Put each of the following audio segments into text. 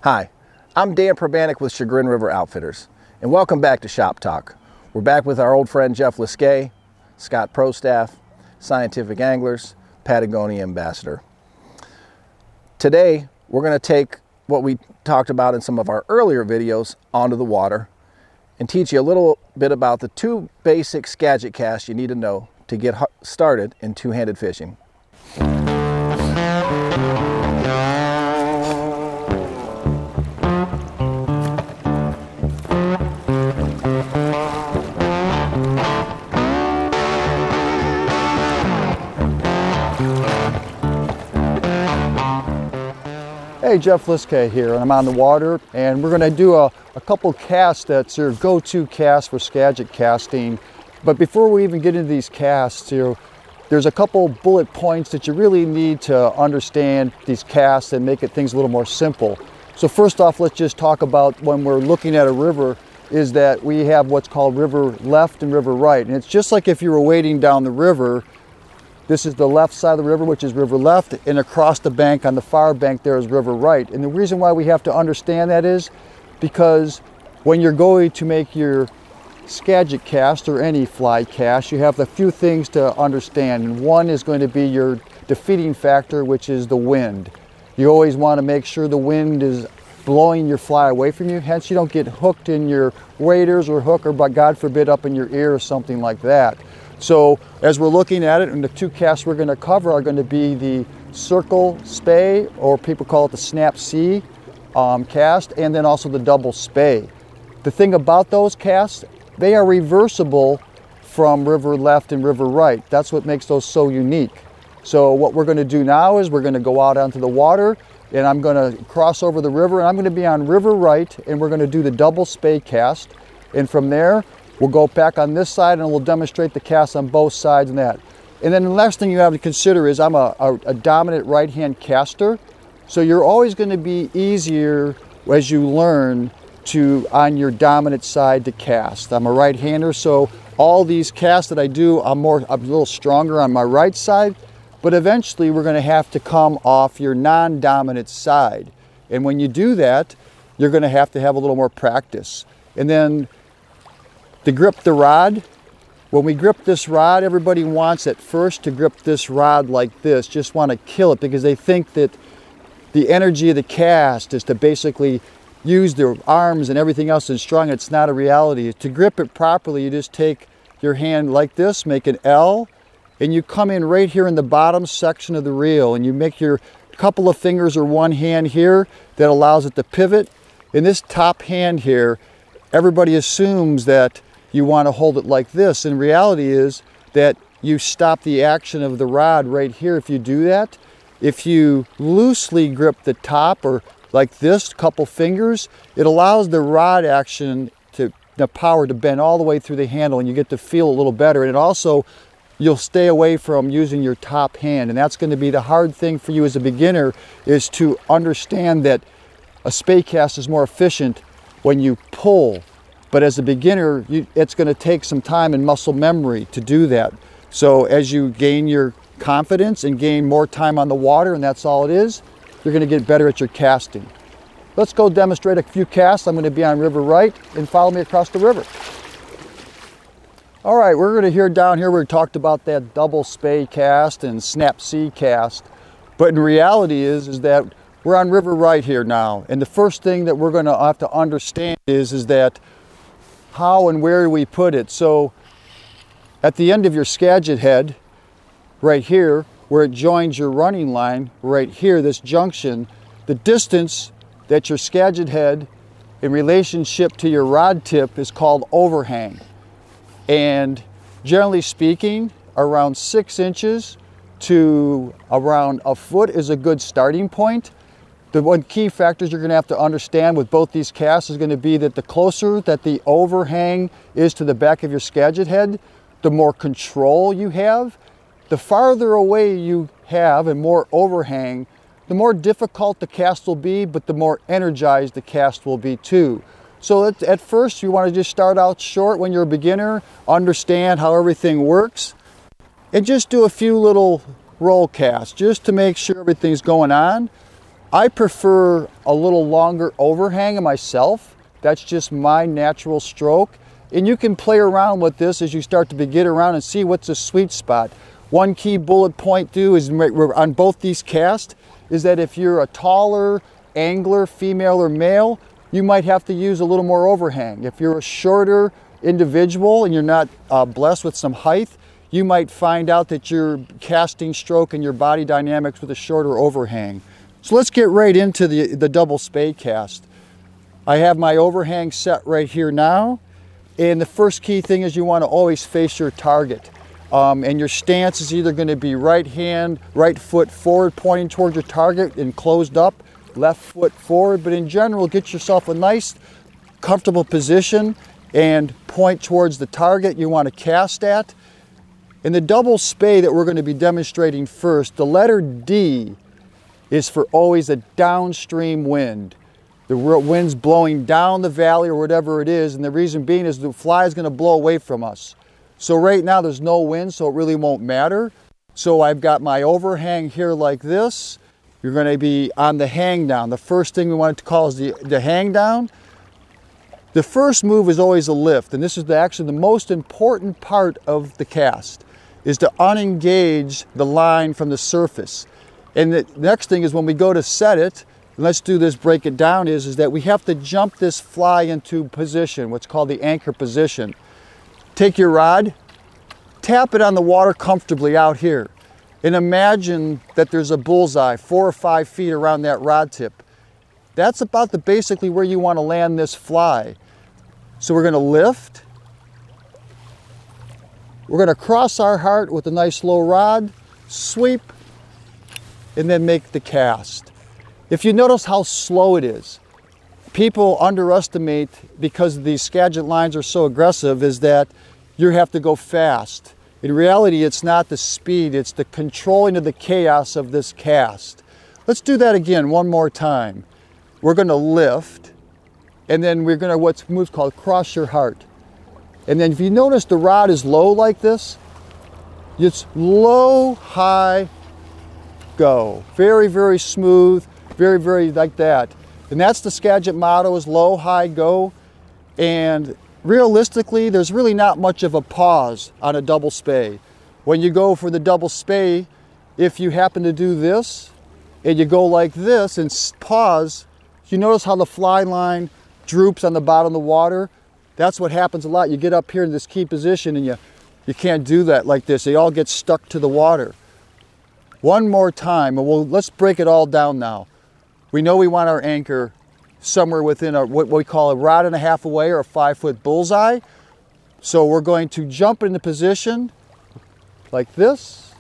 Hi, I'm Dan Probanik with Chagrin River Outfitters, and welcome back to Shop Talk. We're back with our old friend Jeff Liskay, Scott Pro Staff, Scientific Anglers, Patagonia Ambassador. Today, we're going to take what we talked about in some of our earlier videos onto the water and teach you a little bit about the two basic Skagit casts you need to know to get started in two-handed fishing. Hey, Jeff Liskay here, and I'm on the water, and we're going to do a couple casts that's your go-to cast for Skagit casting. But before we even get into these casts, there's a couple bullet points that you really need to understand these casts and make things a little more simple. So first off, let's just talk about when we're looking at a river, is that we have what's called river left and river right. And it's just like if you were wading down the river. This is the left side of the river, which is river left, and across the bank on the far bank there is river right. And the reason why we have to understand that is because when you're going to make your Skagit cast or any fly cast, you have a few things to understand. And one is going to be your defeating factor, which is the wind. You always want to make sure the wind is blowing your fly away from you, hence you don't get hooked in your waders or hook, or God forbid up in your ear or something like that. So as we're looking at it, and the two casts we're going to cover are going to be the circle Spey, or people call it the snap C cast, and then also the double Spey. The thing about those casts, they are reversible from river left and river right. That's what makes those so unique. So what we're going to do now is we're going to go out onto the water, and I'm going to cross over the river, and I'm going to be on river right, and we're going to do the double Spey cast. And from there, we'll go back on this side and we'll demonstrate the cast on both sides and that. And then the last thing you have to consider is I'm a dominant right-hand caster. So you're always going to be easier as you learn to on your dominant side to cast. I'm a right-hander, so all these casts that I do, I'm a little stronger on my right side, but eventually we're going to have to come off your non-dominant side. And when you do that, you're going to have a little more practice. And then to grip the rod, when we grip this rod, everybody wants at first to grip this rod like this, just want to kill it because they think that the energy of the cast is to basically use their arms and everything else is strong. It's not a reality. To grip it properly, you just take your hand like this, make an L, and you come in right here in the bottom section of the reel, and you make your couple of fingers or one hand here that allows it to pivot. In this top hand here, everybody assumes that you want to hold it like this. And reality is that you stop the action of the rod right here if you do that. If you loosely grip the top or like this, couple fingers, it allows the rod action the power to bend all the way through the handle, and you get to feel a little better. And it also, you'll stay away from using your top hand. And that's going to be the hard thing for you as a beginner, is to understand that a Spey cast is more efficient when you pull. But as a beginner, it's going to take some time and muscle memory to do that. So as you gain your confidence and gain more time on the water, and that's all it is, you're going to get better at your casting. Let's go demonstrate a few casts. I'm going to be on river right, and follow me across the river. All right, we're going to hear down here, we talked about that double Spey cast and snap C cast. But in reality is that we're on river right here now. And the first thing that we're going to have to understand is that how and where we put it. So at the end of your Skagit head, right here, where it joins your running line, right here, this junction, the distance that your Skagit head in relationship to your rod tip is called overhang. And generally speaking, around 6 inches to around a foot is a good starting point. The one key factors you're going to have to understand with both these casts is going to be that the closer that the overhang is to the back of your Skagit head, the more control you have. The farther away you have and more overhang, the more difficult the cast will be, but the more energized the cast will be too. So at first you want to just start out short when you're a beginner, understand how everything works, and just do a few little roll casts just to make sure everything's going on. I prefer a little longer overhang myself. That's just my natural stroke. And you can play around with this as you start to get around and see what's a sweet spot. One key bullet point too is on both these casts is that if you're a taller angler, female or male, you might have to use a little more overhang. If you're a shorter individual and you're not blessed with some height, you might find out that your casting stroke and your body dynamics with a shorter overhang. So let's get right into the double spey cast. I have my overhang set right here now. And the first key thing is you want to always face your target. And your stance is either going to be right foot forward pointing towards your target and closed up, left foot forward. But in general, get yourself a nice, comfortable position and point towards the target you want to cast at. In the double spey that we're going to be demonstrating first, the letter D is for always a downstream wind. The wind's blowing down the valley or whatever it is, and the reason being is the fly is going to blow away from us. So right now there's no wind, so it really won't matter. So I've got my overhang here like this. You're going to be on the hang down. The first thing we want to call is the hang down. The first move is always a lift, and this is actually the most important part of the cast, is to unengage the line from the surface. And the next thing is when we go to set it, and let's do this, break it down, is that we have to jump this fly into position, what's called the anchor position. Take your rod, tap it on the water comfortably out here, and imagine that there's a bullseye 4 or 5 feet around that rod tip. That's about basically where you want to land this fly. So we're going to lift. We're going to cross our heart with a nice low rod, sweep, and then make the cast. If you notice how slow it is, people underestimate, because these Skagit lines are so aggressive, is that you have to go fast. In reality, it's not the speed, it's the controlling of the chaos of this cast. Let's do that again one more time. We're going to lift, and then we're going to what's moves called cross your heart. And then if you notice the rod is low like this, it's low, high, go. Very, very smooth, very, very like that. And that's the Skagit motto, is low, high, go. And realistically, there's really not much of a pause on a double spey. When you go for the double spey, if you happen to do this, and you go like this and pause, you notice how the fly line droops on the bottom of the water? That's what happens a lot. You get up here in this key position and you can't do that like this. They all get stuck to the water. One more time, and let's break it all down now. We know we want our anchor somewhere within what we call a rod and a half away, or a 5-foot bullseye. So we're going to jump into position like this.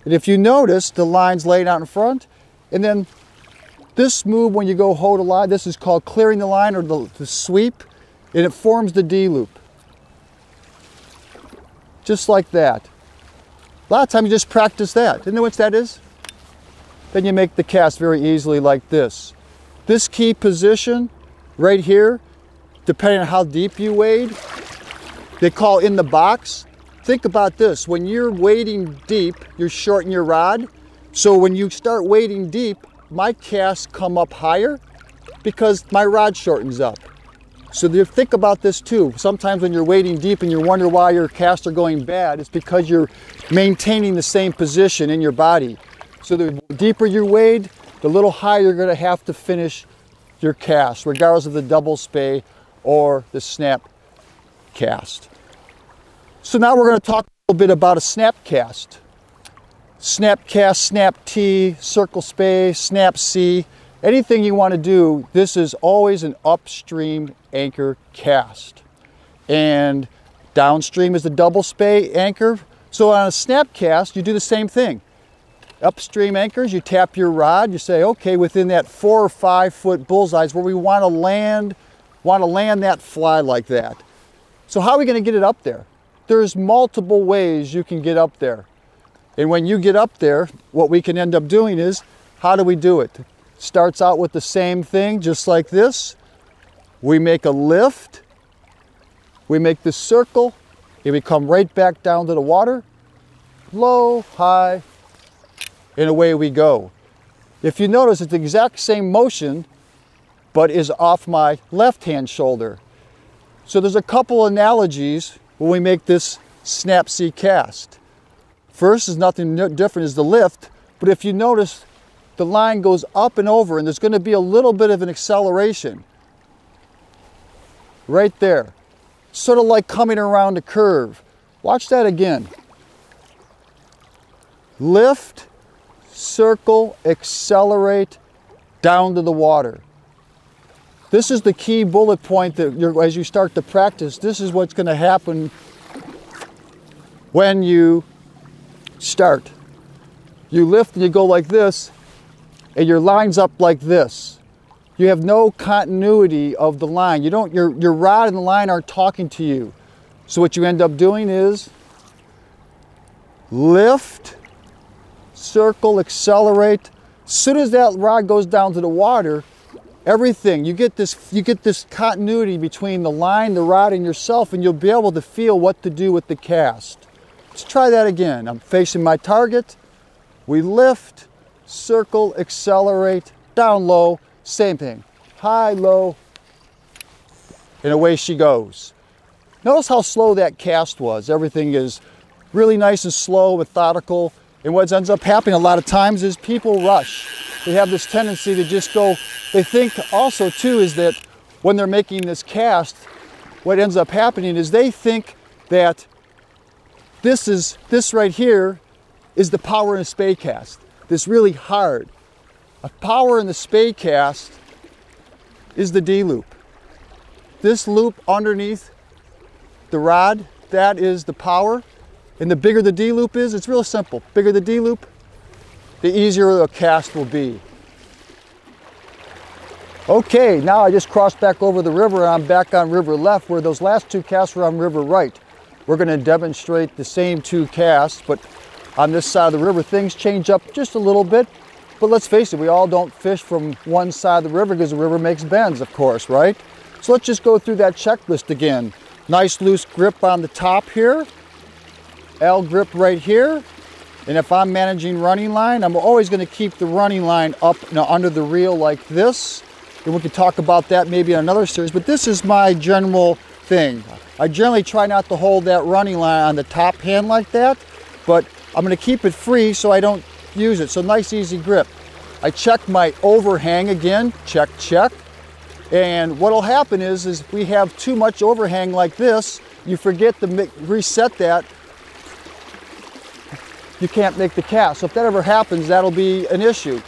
And if you notice, the line's laid out in front. And then this move, when you go hold a line, this is called clearing the line, or the sweep, and it forms the D loop. Just like that. A lot of times you just practice that. You know what that is? Then you make the cast very easily like this. This key position right here, depending on how deep you wade, they call in the box. Think about this. When you're wading deep, you're shorting your rod. So when you start wading deep, my casts come up higher because my rod shortens up. So think about this too. Sometimes when you're wading deep and you wonder why your casts are going bad, it's because you're maintaining the same position in your body. So the deeper you wade, the little higher you're going to have to finish your cast, regardless of the double spey or the snap cast. So now we're going to talk a little bit about a snap cast. Snap cast, snap T, circle spey, snap C. Anything you want to do, this is always an upstream anchor cast. And downstream is the double spey anchor. So on a snap cast, you do the same thing. Upstream anchors, you tap your rod, you say, okay, within that 4 or 5 foot bullseyes where we want to land that fly like that. So how are we going to get it up there? There's multiple ways you can get up there. And when you get up there, what we can end up doing is, how do we do it? Starts out with the same thing, just like this. We make a lift, we make the circle, and we come right back down to the water, low, high, and away we go. If you notice, it's the exact same motion, but is off my left-hand shoulder. So there's a couple analogies when we make this snap sea cast. First is nothing different is the lift, but if you notice, the line goes up and over, and there's going to be a little bit of an acceleration right there, sort of like coming around a curve. Watch that again. Lift, circle, accelerate, down to the water. This is the key bullet point that as you start to practice, this is what's going to happen when you start. You lift and you go like this, and your line's up like this. You have no continuity of the line. Your rod and the line aren't talking to you. So what you end up doing is lift, circle, accelerate. As soon as that rod goes down to the water, everything, you get this continuity between the line, the rod, and yourself, and you'll be able to feel what to do with the cast. Let's try that again. I'm facing my target. We lift, circle, accelerate, down low, same thing. High, low, and away she goes. Notice how slow that cast was. Everything is really nice and slow, methodical, and what ends up happening a lot of times is people rush. They have this tendency to just go, they think also too is that when they're making this cast, what ends up happening is they think that this right here is the power in a Spey cast. This really hard. A power in the Spey cast is the D loop. This loop underneath the rod, that is the power. And the bigger the D loop is, it's real simple. Bigger the D loop, the easier the cast will be. Okay, now I just crossed back over the river and I'm back on river left where those last two casts were on river right. We're going to demonstrate the same two casts, but on this side of the river things change up just a little bit. But let's face it, we all don't fish from one side of the river because the river makes bends, of course, right? So let's just go through that checklist again. Nice loose grip on the top here. L grip right here. And if I'm managing running line, I'm always going to keep the running line up under the reel like this. And we can talk about that maybe in another series, but this is my general thing. I generally try not to hold that running line on the top hand like that, but I'm going to keep it free so I don't use it. So nice easy grip. I check my overhang again, check, check. And what'll happen is if we have too much overhang like this, you forget to reset that, you can't make the cast. So if that ever happens, that'll be an issue.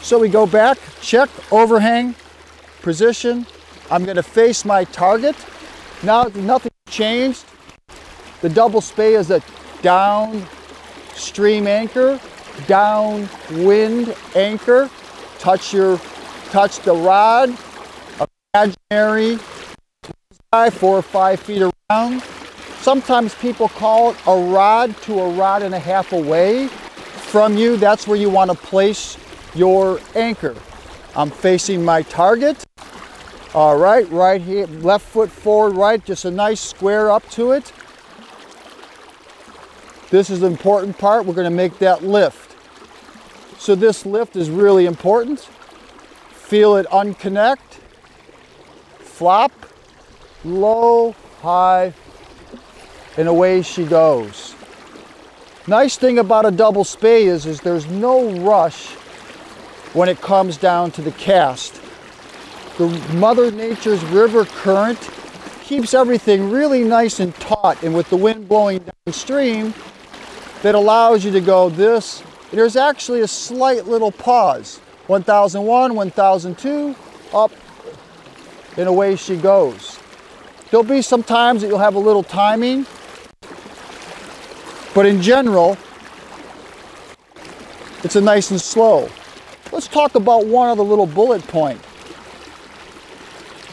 So we go back, check, overhang, position. I'm going to face my target. Now nothing changed. The double Spey is a downstream anchor, downwind anchor. Touch the rod, imaginary 4 or 5 feet around. Sometimes people call it a rod to a rod and a half away from you. That's where you want to place your anchor. I'm facing my target. All right, right here, left foot forward, right, just a nice square up to it. This is the important part. We're going to make that lift. So this lift is really important. Feel it unconnect, flop, low, high, and away she goes. Nice thing about a double Spey is there's no rush when it comes down to the cast. The Mother Nature's river current keeps everything really nice and taut, and with the wind blowing downstream, that allows you to go this. There's actually a slight little pause. 1001, 1002, up, and away she goes. There'll be some times that you'll have a little timing, but in general, it's a nice and slow. Let's talk about one other little bullet point.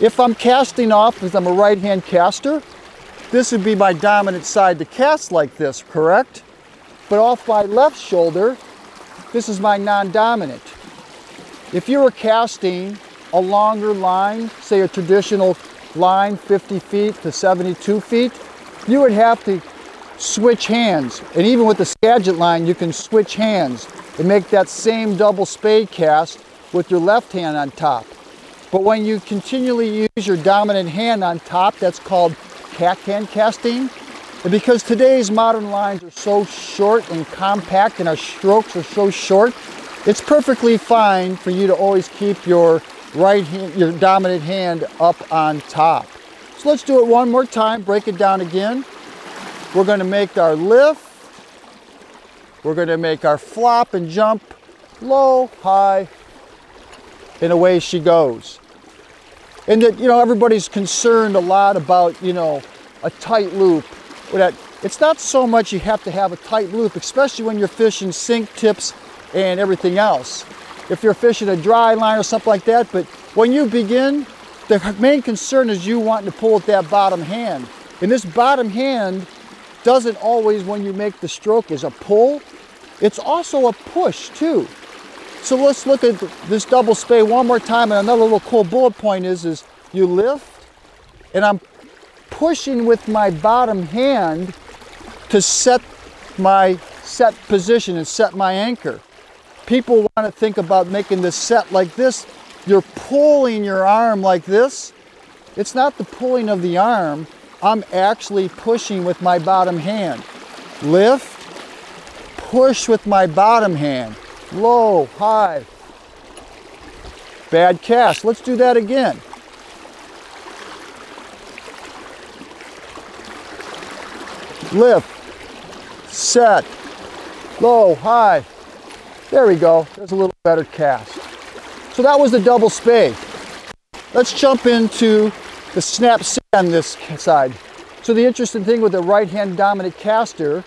If I'm casting off, because I'm a right-hand caster, this would be my dominant side to cast like this, correct? But off my left shoulder, this is my non-dominant. If you were casting a longer line, say a traditional line, 50 feet to 72 feet, you would have to switch hands. And even with the Skagit line, you can switch hands. and make that same double spade cast with your left hand on top. But when you continually use your dominant hand on top, that's called backhand casting. And because today's modern lines are so short and compact and our strokes are so short, it's perfectly fine for you to always keep your right hand, your dominant hand up on top. So let's do it one more time, break it down again. We're going to make our lift. We're going to make our flop and jump, low, high, and away she goes. And that, you know, everybody's concerned a lot about, you know, a tight loop. It's not so much you have to have a tight loop, especially when you're fishing sink tips and everything else. If you're fishing a dry line or something like that, but when you begin, the main concern is you wanting to pull with that bottom hand. And this bottom hand doesn't always, when you make the stroke, is a pull. It's also a push too. So let's look at this double spey one more time, and another little cool bullet point is you lift, and I'm pushing with my bottom hand to set my position and set my anchor. People want to think about making this set like this. You're pulling your arm like this. It's not the pulling of the arm. I'm actually pushing with my bottom hand. Lift, push with my bottom hand. Low, high. Bad cast. Let's do that again. Lift, set, low, high. There we go. There's a little better cast. So that was the double spey. Let's jump into the snap C on this side. So the interesting thing with the right hand dominant caster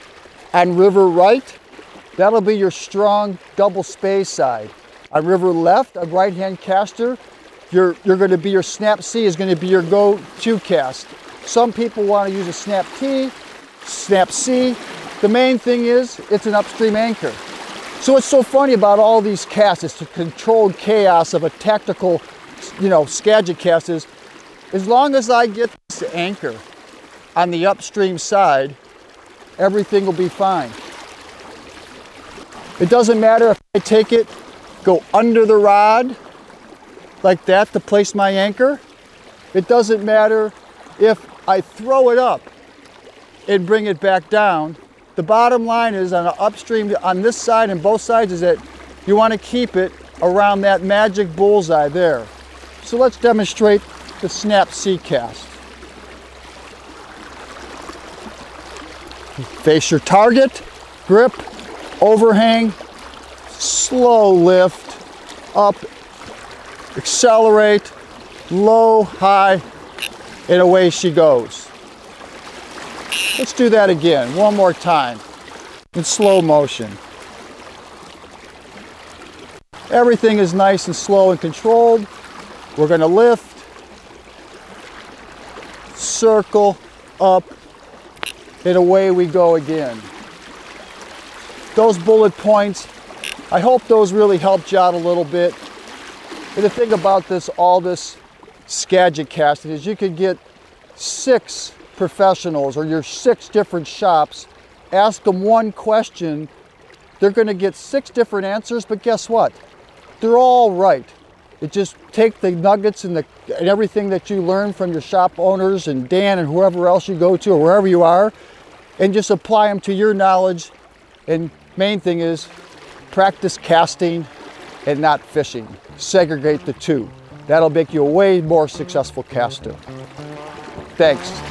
on river right, that'll be your strong double spey side. On river left, a right hand caster, you're going to be your snap C is going to be your go-to cast. Some people want to use a snap T, snap C. The main thing is it's an upstream anchor. So what's so funny about all these casts, it's the controlled chaos of a tactical, you know, Skagit cast is, as long as I get this anchor on the upstream side, everything will be fine. It doesn't matter if I take it, go under the rod like that to place my anchor. It doesn't matter if I throw it up and bring it back down. The bottom line is on the upstream, on this side and both sides, is that you want to keep it around that magic bullseye there. So let's demonstrate the snap C cast. Face your target, grip, overhang, slow lift, up, accelerate, low, high, and away she goes. Let's do that again, one more time, in slow motion. Everything is nice and slow and controlled. We're going to lift, circle, up, and away we go again. Those bullet points, I hope those really helped you out a little bit. And the thing about this, all this Skagit casting, is you could get 6 professionals or your 6 different shops, ask them one question, they're going to get 6 different answers, but guess what? They're all right. It just take the nuggets and everything that you learn from your shop owners and Dan and whoever else you go to or wherever you are, and just apply them to your knowledge. And main thing is practice casting and not fishing. Segregate the two. That'll make you a way more successful caster. Thanks.